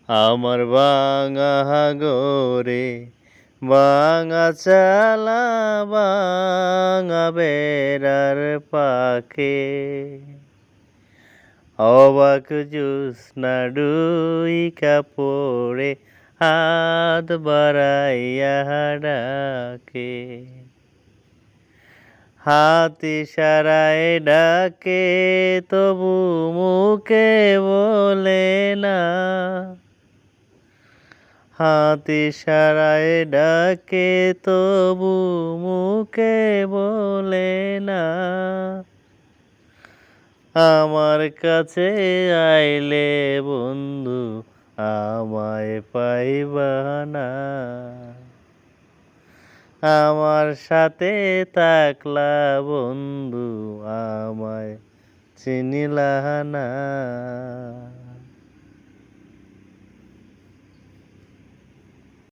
আমার ভাঙা ঘরে ভাঙা চালা ভাঙা বেড়ার পাখে অবাক জ্যোৎস্না ডুইকা পড়ে হাত বাড়াইয়া ডাকে হাত ইশারায় ডাকে তবু মুখে বলে না হাত ইশারায় ডাকে তবু মুখে বলে না আমার কাছে আইলে বন্ধু আমায় পাইবা না আমার সাথে থাকলা বন্ধু আমায় চিনিলা না।